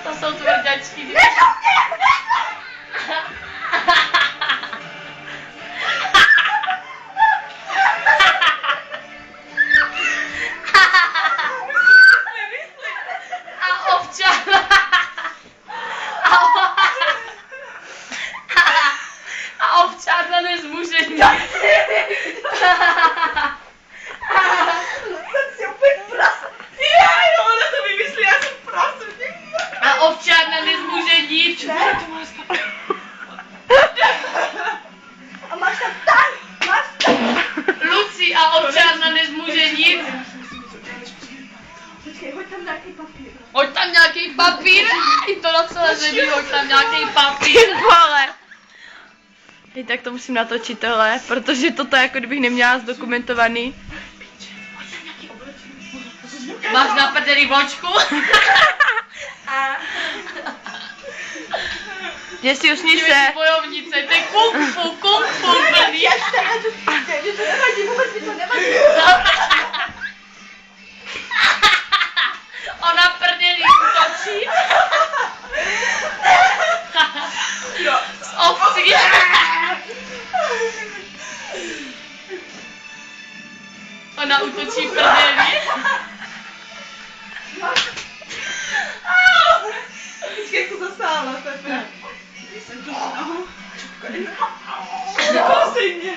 To jsou tvrďačky. A ovčan. A ovčárna nezmužení. A ovčárna nezmužení. A máš tam tak, máš tam. Luci a ovčárna nezmužení. Počkej, hoď tam nějaký papír. Hoď tam nějaký papír. I to na celé zemi, hoď tam nějaký papír. Vole. Hej, tak to musím natočit tohle, protože toto jako kdybych neměla zdokumentovaný. Máš na prdeli vočku? Že si usni Ty se. bojovnice, to je kung fu blbý. Já to nevadí, vůbec mi to nevadí. Ona prdeli útočí. Z ovcí. Ona útočí prdeli. Počkej, jak to zasáhla, Pepe. Když jsem to nohu. Prosím mě.